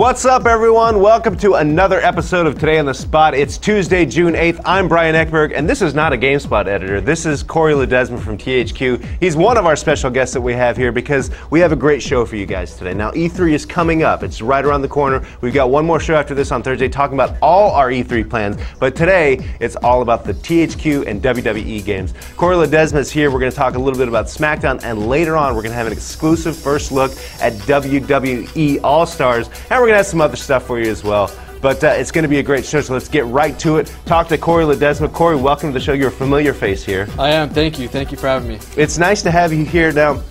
What's up, everyone? Welcome to another episode of Today on the Spot. It's Tuesday, June 8th. I'm Brian Eckberg, and this is not a Gamespot editor. This is Corey Ledesma from THQ. He's one of our special guests that we have here because we have a great show for you guys today. Now, E3 is coming up. It's right around the corner. We've got one more show after this on Thursday talking about all our E3 plans, but today it's all about the THQ and WWE games. Corey Ledesma is here. We're going to talk a little bit about Smackdown, and later on we're going to have an exclusive first look at WWE All-Stars. And we're going to have some other stuff for you as well. But it's going to be a great show, so let's get right to it. Talk to Corey Ledesma. Corey, welcome to the show. You're a familiar face here. I am. Thank you. Thank you for having me. It's nice to have you here. Now,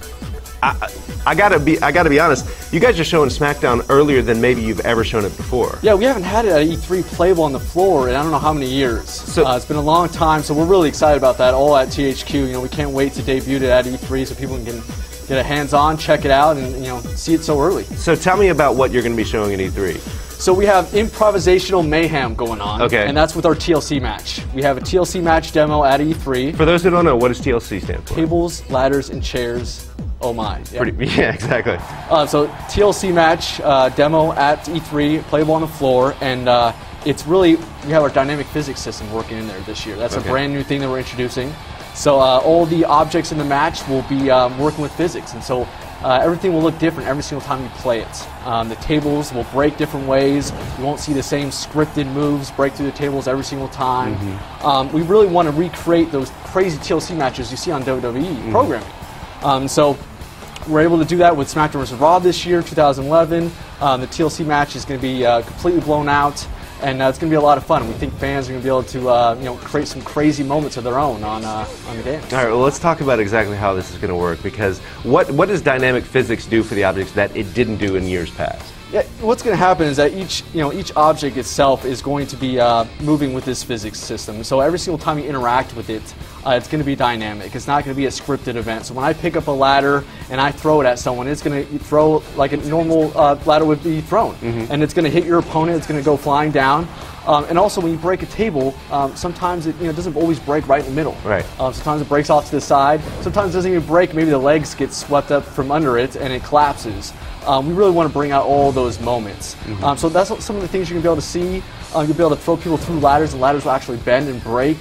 I gotta be honest. You guys are showing SmackDown earlier than maybe you've ever shown it before. Yeah, we haven't had it at E3 playable on the floor in I don't know how many years. So it's been a long time, so we're really excited about that. All at THQ. You know, we can't wait to debut it at E3 so people can get a hands-on, check it out, and see it so early. So tell me about what you're going to be showing at E3. So we have improvisational mayhem going on, and that's with our TLC match. We have a TLC match demo at E3. For those who don't know, what does TLC stand for? Tables, ladders, and chairs. Oh my. Yeah, yeah, exactly. So TLC match demo at E3, playable on the floor, and it's really, we have our dynamic physics system working in there this year. That's a brand new thing that we're introducing. So all the objects in the match will be working with physics, and so everything will look different every single time you play it. The tables will break different ways. You won't see the same scripted moves break through the tables every single time. We really want to recreate those crazy TLC matches you see on WWE programming. So we're able to do that with SmackDown vs. Raw this year, 2011. The TLC match is going to be completely blown out. And it's going to be a lot of fun. We think fans are going to be able to, create some crazy moments of their own on the game. All right, well, let's talk about exactly how this is going to work, because what does dynamic physics do for the objects that it didn't do in years past? Yeah, what's going to happen is that each object itself is going to be moving with this physics system. So every single time you interact with it, it's going to be dynamic. It's not going to be a scripted event. So when I pick up a ladder and I throw it at someone, it's going to throw like a normal ladder would be thrown. And it's going to hit your opponent. It's going to go flying down. And also, when you break a table, sometimes it doesn't always break right in the middle. Right. Sometimes it breaks off to the side. Sometimes it doesn't even break. Maybe the legs get swept up from under it and it collapses. We really want to bring out all those moments. So that's some of the things you're going to be able to see. You'll be able to throw people through ladders, and ladders will actually bend and break.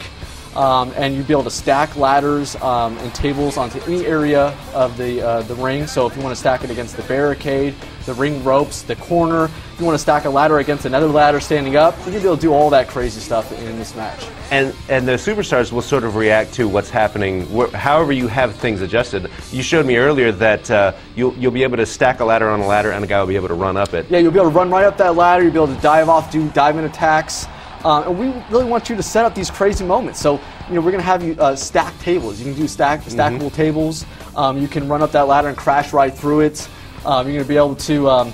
And you'll be able to stack ladders and tables onto any area of the ring. So if you want to stack it against the barricade, the ring ropes, the corner, if you want to stack a ladder against another ladder standing up, you're going to be able to do all that crazy stuff in this match. And the superstars will sort of react to what's happening, however you have things adjusted. You showed me earlier that you'll be able to stack a ladder on a ladder, and a guy will be able to run up it. Yeah, you'll be able to run right up that ladder. You'll be able to dive off, do dive-in attacks. And we really want you to set up these crazy moments. So, we're going to have you stack tables. You can do stackable tables. You can run up that ladder and crash right through it. You're going to be able to,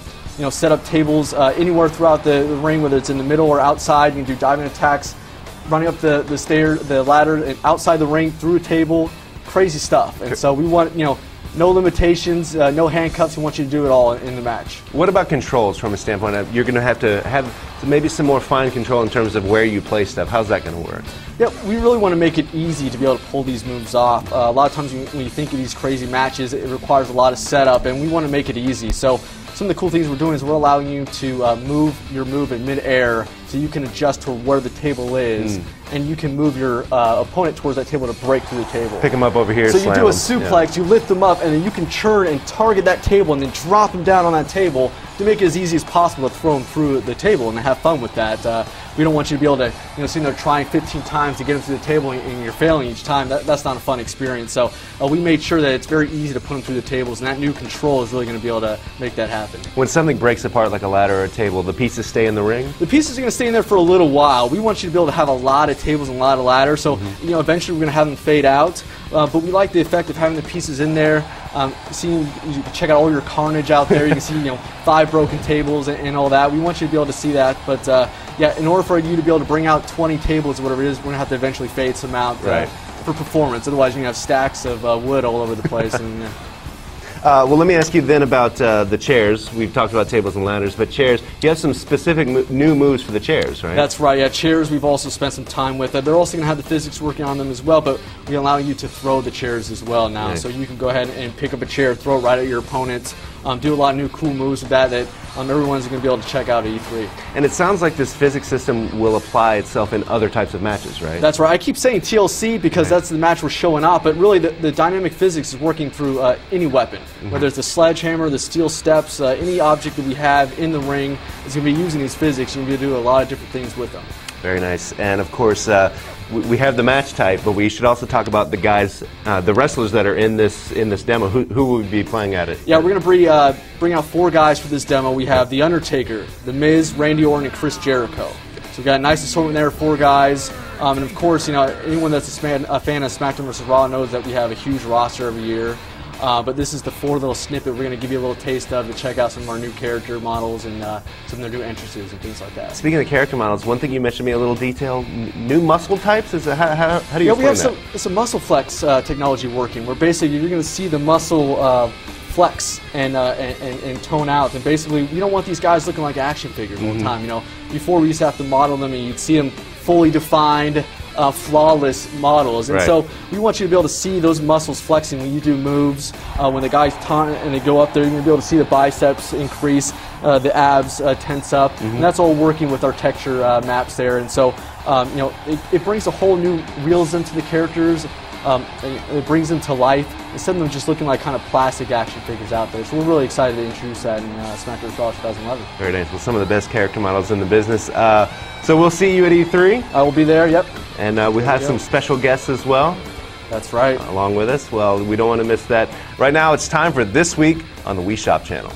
set up tables anywhere throughout the ring, whether it's in the middle or outside. You can do diving attacks, running up the ladder and outside the ring through a table. Crazy stuff. And so we want, no limitations, no handcuffs. We want you to do it all in the match. What about controls from a standpoint of you're going to have maybe some more fine control in terms of where you play stuff? How's that going to work? Yeah, we really want to make it easy to be able to pull these moves off. A lot of times when you think of these crazy matches, it requires a lot of setup, and we want to make it easy. So some of the cool things we're doing is we're allowing you to move your move in mid-air so you can adjust to where the table is, and you can move your opponent towards that table to break through the table. Pick them up over here, so you do a slam suplex, you lift them up, and then you can churn and target that table and then drop them down on that table to make it as easy as possible to throw them through the table and have fun with that. We don't want you to be able to, sit there trying 15 times to get them through the table and you're failing each time. That's not a fun experience. So we made sure that it's very easy to put them through the tables, and that new control is really going to be able to make that happen. When something breaks apart like a ladder or a table, the pieces stay in the ring? The pieces are going to stay in there for a little while. We want you to be able to have a lot of tables and a lot of ladders, so eventually we're going to have them fade out. But we like the effect of having the pieces in there. You can check out all your carnage out there. You can see 5 broken tables and all that. We want you to be able to see that. But yeah, in order for you to be able to bring out 20 tables or whatever it is, we're going to have to eventually fade some out for performance. Otherwise, you're going to have stacks of wood all over the place. And, well, let me ask you then about the chairs. We've talked about tables and ladders, but chairs, you have some specific new moves for the chairs, right? That's right, yeah. Chairs we've also spent some time with. They're also going to have the physics working on them as well, but we allow you to throw the chairs as well now. Right. So you can go ahead and pick up a chair, throw it right at your opponent, do a lot of new cool moves with that everyone's going to be able to check out at E3. And it sounds like this physics system will apply itself in other types of matches, right? That's right. I keep saying TLC because that's the match we're showing off, but really the dynamic physics is working through any weapon, whether it's the sledgehammer, the steel steps, any object that we have in the ring is going to be using these physics. You're going to be able to do a lot of different things with them. Very nice. And of course, we have the match type, but we should also talk about the guys, the wrestlers that are in this demo. Who will be playing at it? Yeah, we're going to bring out 4 guys for this demo. We have the Undertaker, the Miz, Randy Orton, and Chris Jericho. So we've got a nice assortment there, 4 guys. And of course, anyone that's a fan of SmackDown vs. Raw knows that we have a huge roster every year. But this is the 4 little snippet we're going to give you a little taste of to check out some of our new character models and some of their new entrances and things like that. Speaking of character models, one thing you mentioned to me a little detail, new muscle types? How do you explain that? We have some muscle flex technology working where basically you're going to see the muscle flex and tone out. And basically, we don't want these guys looking like action figures all the time. Before we used to have to model them and you'd see them fully defined, flawless models, and so we want you to be able to see those muscles flexing when you do moves. When the guys taunt and they go up there, you're going to be able to see the biceps increase, the abs tense up, and that's all working with our texture maps there. And so it brings a whole new realism to the characters. It brings them to life instead of them just looking like kind of plastic action figures out there. So we're really excited to introduce that in SmackDown vs. Raw 2011. Very nice. Well, some of the best character models in the business. So we'll see you at E3. I will be there, yep. And we have some special guests as well. That's right. Along with us. Well, we don't want to miss that. Right now, it's time for This Week on the Wii Shop channel.